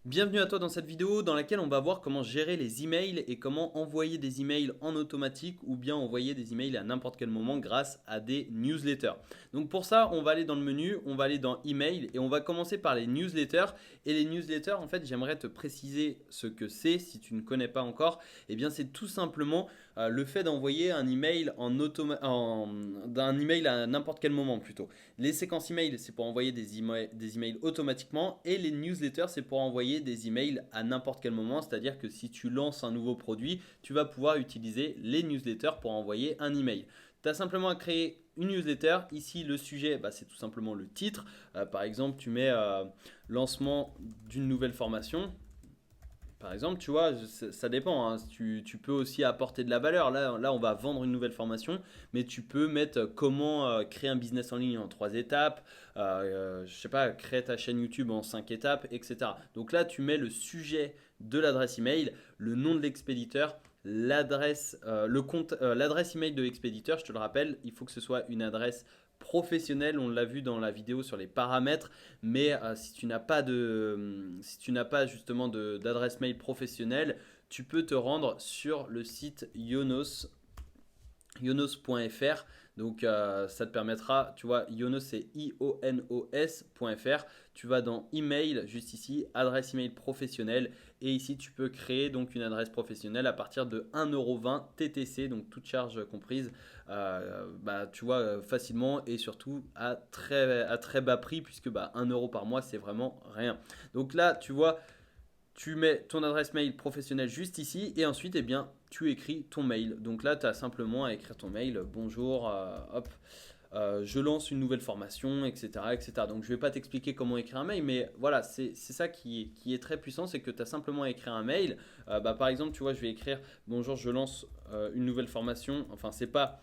Bienvenue à toi dans cette vidéo dans laquelle on va voir comment gérer les emails et comment envoyer des emails en automatique ou bien envoyer des emails à n'importe quel moment grâce à des newsletters. Donc pour ça, on va aller dans le menu, on va aller dans email et on va commencer par les newsletters. Et les newsletters, en fait, j'aimerais te préciser ce que c'est si tu ne connais pas encore. Eh bien, c'est tout simplement le fait d'envoyer un email d'un email à n'importe quel moment plutôt. Les séquences email, c'est pour envoyer des emails automatiquement et les newsletters, c'est pour envoyer des emails à n'importe quel moment. C'est-à-dire que si tu lances un nouveau produit, tu vas pouvoir utiliser les newsletters pour envoyer un email. Tu as simplement à créer une newsletter. Ici, le sujet, c'est tout simplement le titre. Par exemple, tu mets lancement d'une nouvelle formation. Par exemple, tu vois, ça dépend, hein. Tu peux aussi apporter de la valeur. Là, on va vendre une nouvelle formation, mais tu peux mettre comment créer un business en ligne en 3 étapes, je sais pas, créer ta chaîne YouTube en 5 étapes, etc. Donc là, tu mets le sujet de l'adresse email, le nom de l'expéditeur, l'adresse email de l'expéditeur. Je te le rappelle, il faut que ce soit une adresse professionnelle. On l'a vu dans la vidéo sur les paramètres. Mais si tu n'as pas justement d'adresse mail professionnelle, tu peux te rendre sur le site yonos.fr. Donc ça te permettra, tu vois, Yonos c'est ionos.fr. Tu vas dans email, juste ici, adresse email professionnelle. Et ici, tu peux créer donc une adresse professionnelle à partir de 1,20 € TTC, donc toute charge comprise, tu vois, facilement et surtout à très bas prix, puisque 1 € par mois, c'est vraiment rien. Donc là, tu vois, tu mets ton adresse mail professionnelle juste ici et ensuite, eh bien, tu écris ton mail. Donc là, tu as simplement à écrire ton mail. Bonjour, hop, je lance une nouvelle formation, etc., etc. Donc je ne vais pas t'expliquer comment écrire un mail, mais voilà, c'est ça qui est très puissant, c'est que tu as simplement à écrire un mail. Par exemple, tu vois, je vais écrire bonjour, je lance une nouvelle formation. Enfin, c'est pas.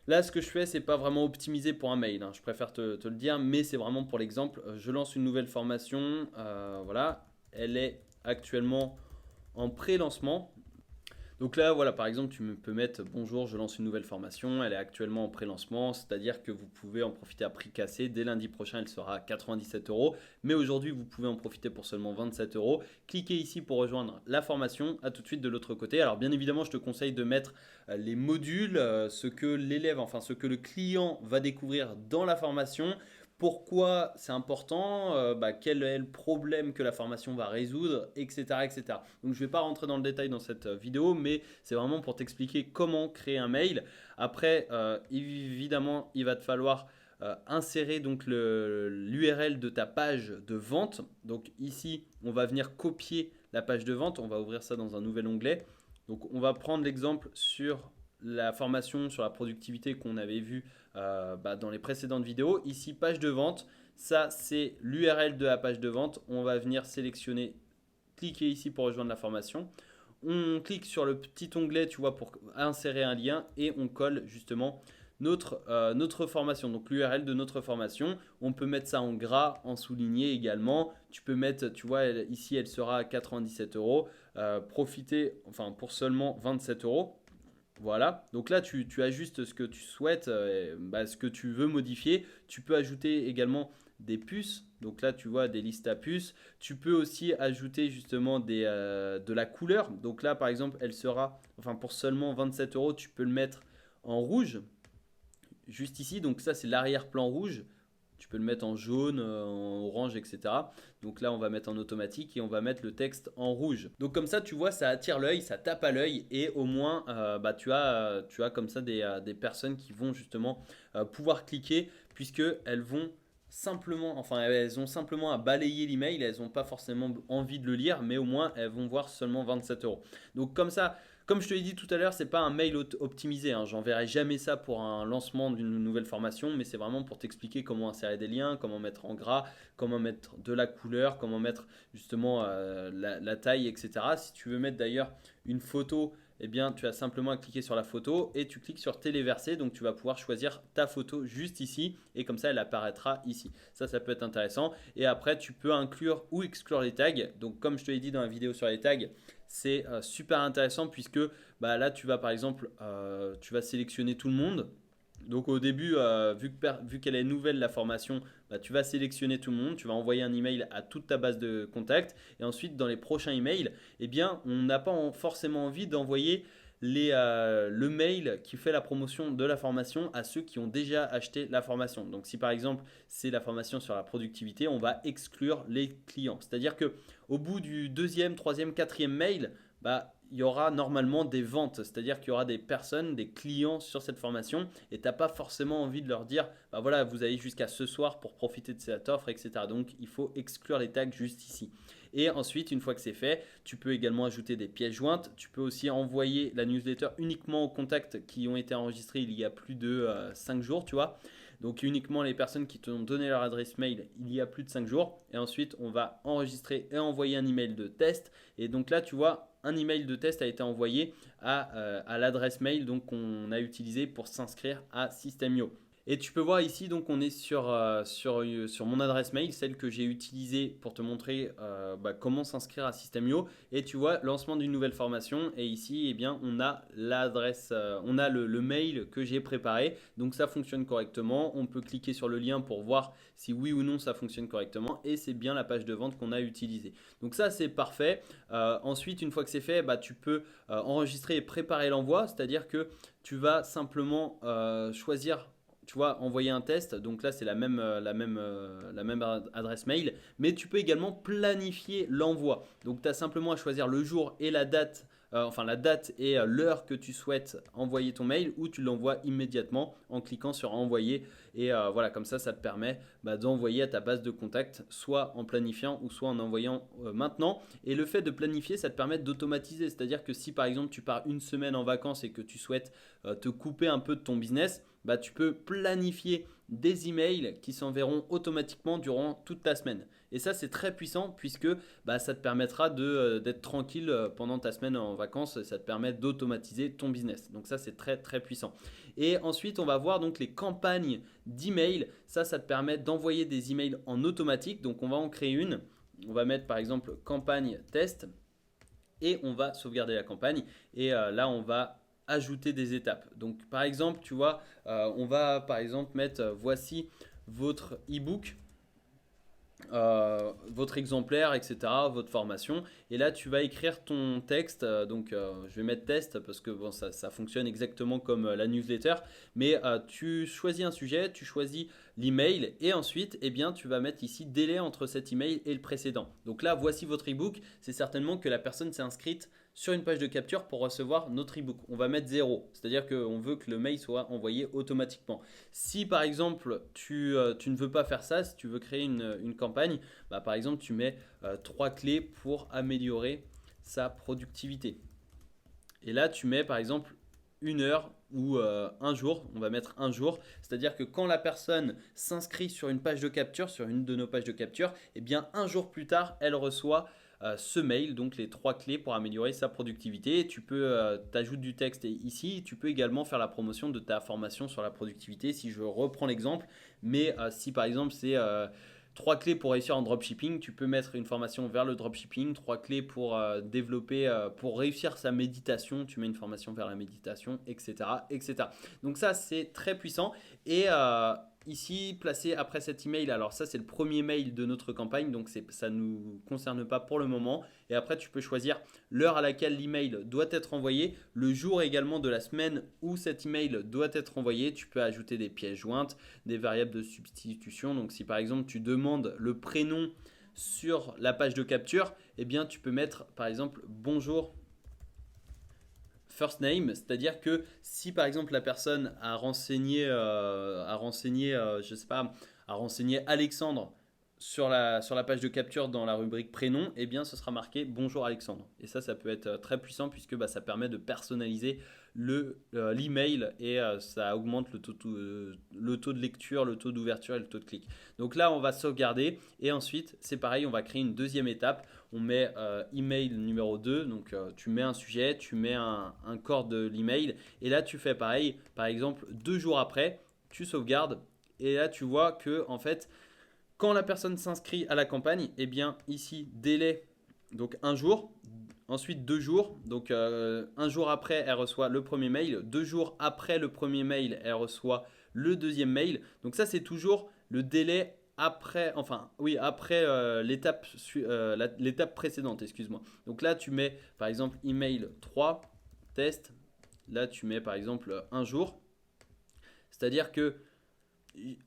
Là, ce que je fais, c'est pas vraiment optimisé pour un mail, hein. Je préfère te le dire, mais c'est vraiment pour l'exemple. Je lance une nouvelle formation. Voilà, elle est actuellement en pré-lancement. Donc là, voilà, par exemple, peux mettre bonjour, je lance une nouvelle formation, elle est actuellement en pré-lancement, c'est-à-dire que vous pouvez en profiter à prix cassé. Dès lundi prochain, elle sera à 97 €, mais aujourd'hui, vous pouvez en profiter pour seulement 27 €. Cliquez ici pour rejoindre la formation. À tout de suite de l'autre côté. Alors, bien évidemment, je te conseille de mettre les modules, ce que l'élève, enfin ce que le client va découvrir dans la formation. Pourquoi c'est important, quel est le problème que la formation va résoudre, etc., etc. Donc je ne vais pas rentrer dans le détail dans cette vidéo, mais c'est vraiment pour t'expliquer comment créer un mail. Après, évidemment, il va te falloir insérer donc l'URL de ta page de vente. Donc ici, on va venir copier la page de vente. On va ouvrir ça dans un nouvel onglet. Donc on va prendre l'exemple sur la formation sur la productivité qu'on avait vu dans les précédentes vidéos. Ici, page de vente. Ça, c'est l'URL de la page de vente. On va venir sélectionner, cliquer ici pour rejoindre la formation. On clique sur le petit onglet, tu vois, pour insérer un lien et on colle justement notre formation, donc l'URL de notre formation. On peut mettre ça en gras, en souligné également. Tu peux mettre, tu vois, ici elle sera à 97 €. Profitez, enfin pour seulement 27 €. Voilà, donc là tu ajustes ce que tu souhaites, ce que tu veux modifier. Tu peux ajouter également des puces, donc là tu vois des listes à puces. Tu peux aussi ajouter justement de la couleur, donc là par exemple elle sera, enfin pour seulement 27 €, tu peux le mettre en rouge, juste ici, donc ça c'est l'arrière-plan rouge. Tu peux le mettre en jaune, en orange, etc. Donc là, on va mettre en automatique et on va mettre le texte en rouge. Donc comme ça, tu vois, ça attire l'œil, ça tape à l'œil et au moins, tu as comme ça des personnes qui vont justement pouvoir cliquer puisque elles vont simplement, enfin elles ont simplement à balayer l'email, elles n'ont pas forcément envie de le lire, mais au moins elles vont voir seulement 27 €. Donc comme ça, comme je te l'ai dit tout à l'heure, c'est pas un mail optimisé, hein. J'enverrai jamais ça pour un lancement d'une nouvelle formation, mais c'est vraiment pour t'expliquer comment insérer des liens, comment mettre en gras, comment mettre de la couleur, comment mettre justement la taille, etc. Si tu veux mettre d'ailleurs une photo, eh bien tu as simplement à cliquer sur la photo et tu cliques sur téléverser. Donc tu vas pouvoir choisir ta photo juste ici et comme ça elle apparaîtra ici. Ça peut être intéressant. Et après tu peux inclure ou exclure les tags. Donc comme je te l'ai dit dans la vidéo sur les tags, c'est super intéressant puisque là tu vas par exemple tu vas sélectionner tout le monde. Donc au début, vu qu'elle est nouvelle la formation, bah, tu vas sélectionner tout le monde, tu vas envoyer un email à toute ta base de contacts et ensuite dans les prochains emails, eh bien on n'a pas forcément envie d'envoyer le mail qui fait la promotion de la formation à ceux qui ont déjà acheté la formation. Donc si par exemple c'est la formation sur la productivité, on va exclure les clients. C'est-à-dire que au bout du deuxième, troisième, quatrième mail, bah, il y aura normalement des ventes, c'est-à-dire qu'il y aura des personnes, des clients sur cette formation et tu n'as pas forcément envie de leur dire bah voilà, vous avez jusqu'à ce soir pour profiter de cette offre, etc. Donc il faut exclure les tags juste ici. Et ensuite, une fois que c'est fait, tu peux également ajouter des pièces jointes. Tu peux aussi envoyer la newsletter uniquement aux contacts qui ont été enregistrés il y a plus de 5 jours, tu vois. Donc uniquement les personnes qui t'ont donné leur adresse mail il y a plus de 5 jours. Et ensuite, on va enregistrer et envoyer un email de test. Et donc là, tu vois, un email de test a été envoyé à l'adresse mail qu'on a utilisée pour s'inscrire à System.io. Et tu peux voir ici, donc on est sur mon adresse mail, celle que j'ai utilisée pour te montrer comment s'inscrire à System.io. Et tu vois, lancement d'une nouvelle formation. Et ici, eh bien, on a l'adresse, on a le mail que j'ai préparé. Donc ça fonctionne correctement. On peut cliquer sur le lien pour voir si oui ou non ça fonctionne correctement. Et c'est bien la page de vente qu'on a utilisée. Donc ça, c'est parfait. Ensuite, une fois que c'est fait, bah, tu peux enregistrer et préparer l'envoi. C'est-à-dire que tu vas simplement choisir, tu vois, envoyer un test. Donc là, c'est la même adresse mail. Mais tu peux également planifier l'envoi. Donc tu as simplement à choisir le jour et la date. Enfin, la date et l'heure que tu souhaites envoyer ton mail, ou tu l'envoies immédiatement en cliquant sur envoyer. Et voilà, comme ça te permet d'envoyer à ta base de contact, soit en planifiant ou soit en envoyant maintenant. Et le fait de planifier, ça te permet d'automatiser. C'est-à-dire que si par exemple tu pars une semaine en vacances et que tu souhaites te couper un peu de ton business, bah, tu peux planifier des emails qui s'enverront automatiquement durant toute ta semaine. Et ça, c'est très puissant puisque bah, ça te permettra d'être tranquille pendant ta semaine en vacances. Ça te permet d'automatiser ton business. Donc ça, c'est très très puissant. Et ensuite, on va voir donc les campagnes d'emails. Ça te permet d'envoyer des emails en automatique. Donc on va en créer une. On va mettre par exemple campagne test et on va sauvegarder la campagne. Et là, on va ajouter des étapes. Donc par exemple, tu vois, on va par exemple mettre voici votre e-book, votre exemplaire, etc., votre formation. Et là, tu vas écrire ton texte. Je vais mettre test parce que bon, ça fonctionne exactement comme la newsletter. Mais tu choisis un sujet, tu choisis l'email et ensuite, eh bien, tu vas mettre ici délai entre cet email et le précédent. Donc là, voici votre ebook. C'est certainement que la personne s'est inscrite sur une page de capture pour recevoir notre ebook. On va mettre 0, c'est-à-dire qu'on veut que le mail soit envoyé automatiquement. Si par exemple tu ne veux pas faire ça, si tu veux créer une campagne, bah, par exemple tu mets 3 clés pour améliorer sa productivité. Et là tu mets par exemple une heure ou un jour, on va mettre un jour, c'est-à-dire que quand la personne s'inscrit sur une page de capture, sur une de nos pages de capture, eh bien un jour plus tard, elle reçoit ce mail, donc les 3 clés pour améliorer sa productivité. Tu peux t'ajouter du texte ici, tu peux également faire la promotion de ta formation sur la productivité si je reprends l'exemple, mais si par exemple c'est 3 clés pour réussir en dropshipping, tu peux mettre une formation vers le dropshipping, 3 clés pour développer, pour réussir sa méditation, tu mets une formation vers la méditation, etc. etc. Donc ça, c'est très puissant. Et ici, placé après cet email, alors ça, c'est le premier mail de notre campagne, donc ça ne nous concerne pas pour le moment. Et après, tu peux choisir l'heure à laquelle l'email doit être envoyé, le jour également de la semaine où cet email doit être envoyé. Tu peux ajouter des pièces jointes, des variables de substitution. Donc si par exemple tu demandes le prénom sur la page de capture, eh bien tu peux mettre par exemple bonjour first name, c'est-à-dire que si par exemple la personne je sais pas, a renseigné Alexandre sur la page de capture dans la rubrique prénom, eh bien ce sera marqué bonjour Alexandre. Et ça peut être très puissant puisque ça permet de personnaliser l'email et ça augmente le taux de lecture, le taux d'ouverture et le taux de clic. Donc là, on va sauvegarder et ensuite, c'est pareil, on va créer une deuxième étape. On met email numéro 2, donc tu mets un sujet, tu mets un corps de l'email et là, tu fais pareil. Par exemple, 2 jours après, tu sauvegardes et là, tu vois que en fait, quand la personne s'inscrit à la campagne, eh bien ici, délai, donc un jour. Ensuite, 2 jours. Donc, un jour après, elle reçoit le premier mail. 2 jours après le premier mail, elle reçoit le deuxième mail. Donc, ça, c'est toujours le délai après, enfin, oui, après l'étape précédente, excuse-moi. Donc là, tu mets, par exemple, email 3, test. Là, tu mets, par exemple, un jour. C'est-à-dire que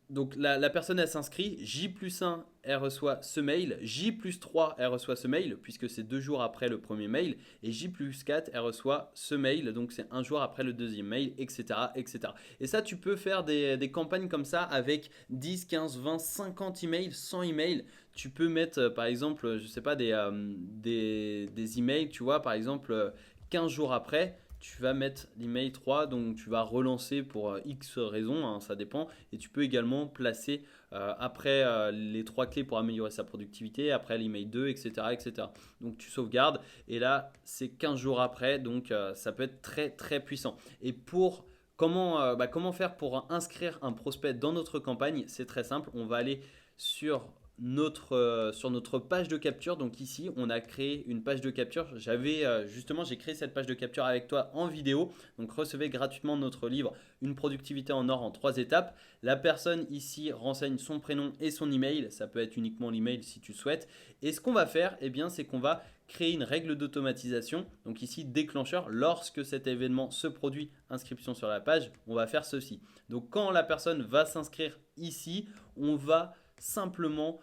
donc la personne elle s'inscrit, J+1 elle reçoit ce mail, J+3 elle reçoit ce mail puisque c'est 2 jours après le premier mail et J+4 elle reçoit ce mail donc c'est un jour après le deuxième mail etc. etc. Et ça tu peux faire des campagnes comme ça avec 10, 15, 20, 50 emails, 100 emails. Tu peux mettre par exemple je sais pas des emails tu vois par exemple 15 jours après tu vas mettre l'email 3, donc tu vas relancer pour X raisons, hein, ça dépend. Et tu peux également placer après les 3 clés pour améliorer sa productivité, après l'email 2, etc., etc. Donc tu sauvegardes et là c'est 15 jours après, donc ça peut être très très puissant. Et pour comment faire pour inscrire un prospect dans notre campagne, c'est très simple, on va aller sur notre page de capture. Donc ici, on a créé une page de capture. J'ai créé cette page de capture avec toi en vidéo. Donc recevez gratuitement notre livre Une productivité en or en 3 étapes. La personne ici renseigne son prénom et son email. Ça peut être uniquement l'email si tu souhaites. Et ce qu'on va faire, eh bien, c'est qu'on va créer une règle d'automatisation. Donc ici, déclencheur, lorsque cet événement se produit, inscription sur la page, on va faire ceci. Donc quand la personne va s'inscrire ici, on va simplement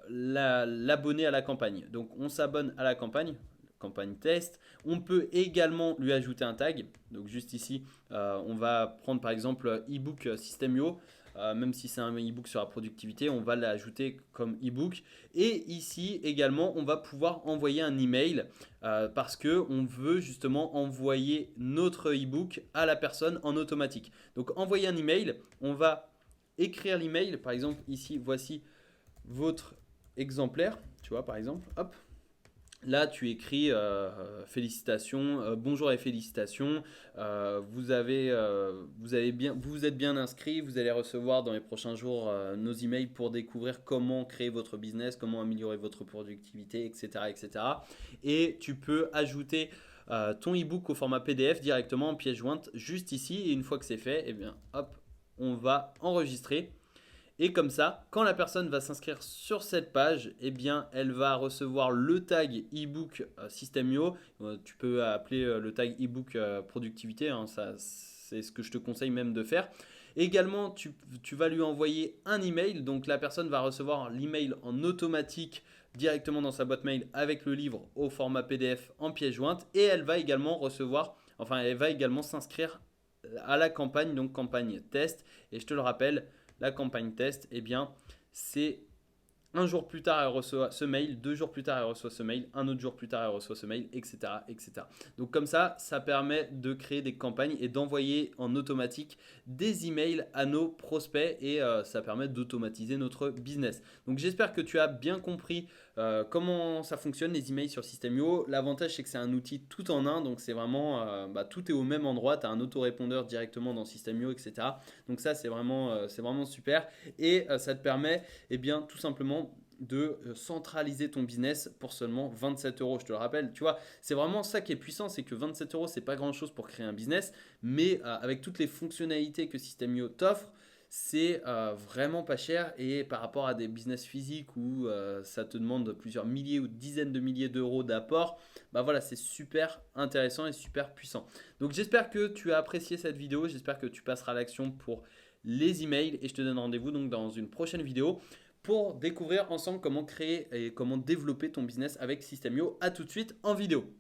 l'abonner à la campagne. Donc on s'abonne à la campagne test. On peut également lui ajouter un tag. Donc juste ici, on va prendre par exemple ebook System.io. Même si c'est un ebook sur la productivité, on va l'ajouter comme ebook. Et ici également, on va pouvoir envoyer un email parce que on veut justement envoyer notre ebook à la personne en automatique. Donc envoyer un email, on va écrire l'email. Par exemple, ici, voici votre exemplaire. Tu vois, par exemple, hop. Là, tu écris félicitations, bonjour et félicitations. Vous êtes bien inscrit. Vous allez recevoir dans les prochains jours nos emails pour découvrir comment créer votre business, comment améliorer votre productivité, etc., etc. Et tu peux ajouter ton ebook au format PDF directement en pièce jointe juste ici. Et une fois que c'est fait, eh bien, hop, on va enregistrer. Et comme ça, quand la personne va s'inscrire sur cette page, eh bien, elle va recevoir le tag ebook System.io. Tu peux appeler le tag ebook productivité, hein, ça, c'est ce que je te conseille même de faire. Également, tu vas lui envoyer un email. Donc la personne va recevoir l'email en automatique directement dans sa boîte mail avec le livre au format PDF en pièce jointe. Et elle va également s'inscrire à la campagne, donc campagne test. Et je te le rappelle, la campagne test, eh bien, c'est un jour plus tard, elle reçoit ce mail, 2 jours plus tard, elle reçoit ce mail, un autre jour plus tard, elle reçoit ce mail, etc., etc. Donc comme ça permet de créer des campagnes et d'envoyer en automatique des emails à nos prospects et ça permet d'automatiser notre business. Donc j'espère que tu as bien compris comment ça fonctionne les emails sur System.io. L'avantage c'est que c'est un outil tout en un, donc c'est vraiment tout est au même endroit. Tu as un autorépondeur directement dans System.io, etc. Donc ça c'est vraiment super et ça te permet bien tout simplement de centraliser ton business pour seulement 27 euros. Je te le rappelle, tu vois, c'est vraiment ça qui est puissant, c'est que 27 euros, c'est pas grand chose pour créer un business, mais avec toutes les fonctionnalités que System.io t'offre, c'est vraiment pas cher et par rapport à des business physiques où ça te demande plusieurs milliers ou dizaines de milliers d'euros d'apport, bah voilà, c'est super intéressant et super puissant. Donc j'espère que tu as apprécié cette vidéo, j'espère que tu passeras à l'action pour les emails et je te donne rendez-vous donc dans une prochaine vidéo pour découvrir ensemble comment créer et comment développer ton business avec System.io. À tout de suite en vidéo.